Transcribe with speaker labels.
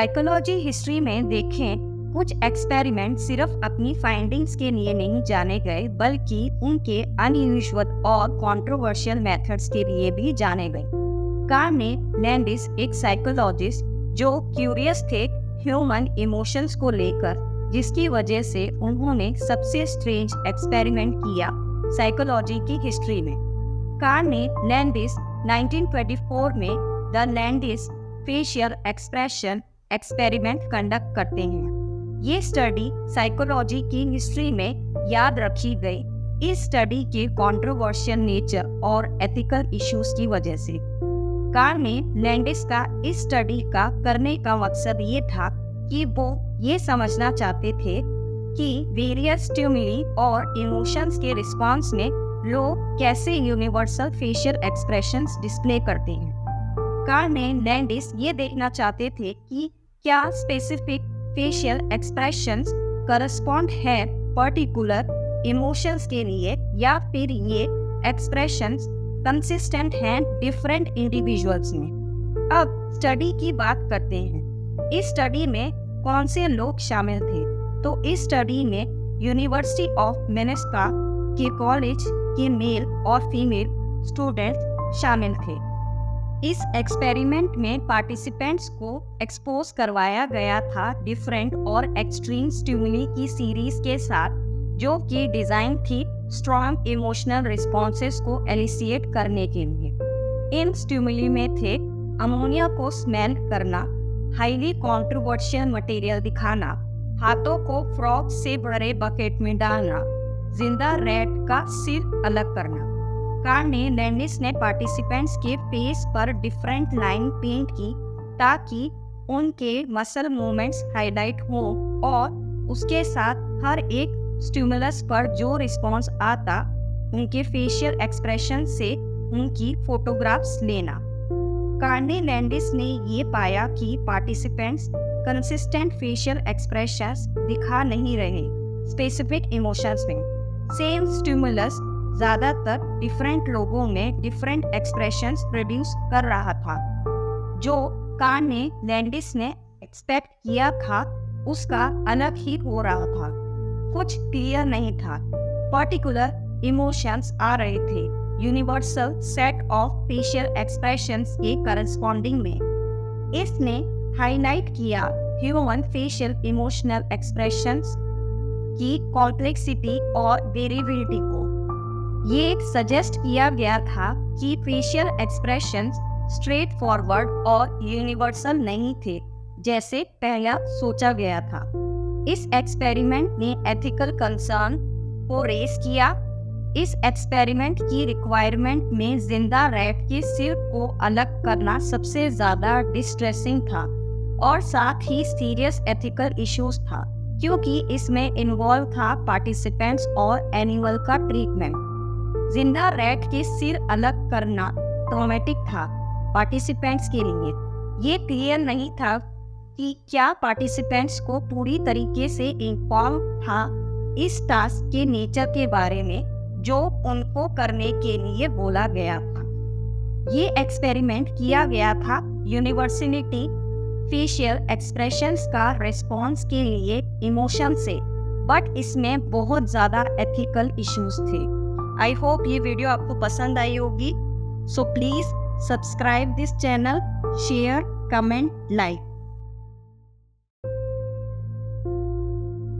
Speaker 1: Psychology history में देखें, कुछ एक्सपेरिमेंट सिर्फ अपनी फाइंडिंग्स के लिए नहीं जाने गए बल्कि उनके अनयूजुअल और कंट्रोवर्शियल मेथड्स के लिए भी जाने गए। कार्ने लैंडिस एक साइकोलॉजिस्ट जो क्यूरियस थे ह्यूमन इमोशंस को लेकर, जिसकी वजह से उन्होंने सबसे स्ट्रेंज एक्सपेरिमेंट किया साइकोलॉजी की हिस्ट्री में। कार्ने लैंडिस 1924 में the Landis facial expression experiment conduct करते हैं। ये स्टडी साइकोलॉजी की हिस्ट्री में याद रखी गई इस स्टडी के कंट्रोवर्शियल नेचर और एथिकल इश्यूज की वजह से। कार्ने लैंडिस का इस स्टडी का करने का मकसद ये था कि वो ये समझना चाहते थे कि वेरियस स्टिमुली और इमोशंस के रिस्पॉन्स में लोग कैसे यूनिवर्सल फेशियल एक्सप्रेशंस डिस्प्ले करते हैं। कार्ने लैंडिस ये देखना चाहते थे कि क्या स्पेसिफिक फेशियल एक्सप्रेशंस करस्पॉन्ड है पर्टिकुलर इमोशंस के लिए, या फिर ये एक्सप्रेशंस कंसिस्टेंट हैं डिफरेंट इंडिविजुअल्स में। अब स्टडी की बात करते हैं। इस स्टडी में कौन से लोग शामिल थे? तो इस स्टडी में यूनिवर्सिटी ऑफ मिनेसोटा के कॉलेज के मेल और फीमेल स्टूडेंट्स शामिल थे। इस एक्सपेरिमेंट में पार्टिसिपेंट्स को एक्सपोज करवाया गया था डिफरेंट और एक्सट्रीम स्टिमुली की सीरीज के साथ, जो कि डिजाइन थी स्ट्रॉन्ग इमोशनल रिस्पॉन्सेस को एलिसिएट करने के लिए। इन स्टिमुली में थे अमोनिया को स्मेल करना, हाईली कंट्रोवर्शियल मटेरियल दिखाना, हाथों को फ्रॉग से भरे बकेट में डालना, जिंदा रैट का सिर अलग करना। कार्ने लैंडिस ने पार्टिसिपेंट्स के फेस पर डिफरेंट लाइन पेंट की ताकि उनके मसल मूवमेंट्स हाईलाइट हो और उसके साथ हर एक स्टिमुलस पर जो रिस्पॉन्स आता उनके फेशियल एक्सप्रेशन से उनकी फोटोग्राफ्स लेना। कार्ने लैंडिस ने ये पाया कि पार्टिसिपेंट्स कंसिस्टेंट फेशियल एक्सप्रेशंस दिखा नहीं रहे स्पेसिफिक इमोशंस में। सेम स्टिमुलस ज्यादातर डिफरेंट लोगों में डिफरेंट एक्सप्रेशंस प्रोड्यूस कर रहा था। जो कार्ने लैंडिस ने एक्सपेक्ट किया था उसका अलग ही हो रहा था। कुछ क्लियर नहीं था। पर्टिकुलर इमोशंस आ रहे थे universal set of facial expressions के करस्पॉन्डिंग में। इसने हाईलाइट किया ह्यूमन फेशियल इमोशनल एक्सप्रेशंस की कॉम्प्लेक्सिटी और वेरिएबिलिटी को। ये सजेस्ट किया गया था कि फेशियल एक्सप्रेशंस स्ट्रेट फॉरवर्ड और यूनिवर्सल नहीं थे जैसे पहला सोचा गया था। इस एक्सपेरिमेंट ने एथिकल कंसर्न को रेज किया। इस एक्सपेरिमेंट की रिक्वायरमेंट में जिंदा रैट के सिर को अलग करना सबसे ज्यादा डिस्ट्रेसिंग था और साथ ही सीरियस एथिकल इश्यूज था, क्योंकि इसमें इन्वॉल्व था पार्टिसिपेंट्स और एनिमल का ट्रीटमेंट। जिंदा रैट के सिर अलग करना ट्रॉमेटिक था पार्टिसिपेंट्स के लिए। ये क्लियर नहीं था कि क्या पार्टिसिपेंट्स को पूरी तरीके से इन्फॉर्म था इस टास्क के नेचर के बारे में जो उनको करने के लिए बोला गया था। ये एक्सपेरिमेंट किया गया था यूनिवर्सलिटी फेशियल एक्सप्रेशंस का रिस्पॉन्स के लिए इमोशन से, बट इसमें बहुत ज़्यादा एथिकल इश्यूज थे। आई होप ये वीडियो आपको पसंद आई होगी। So please subscribe this channel, share, comment, like.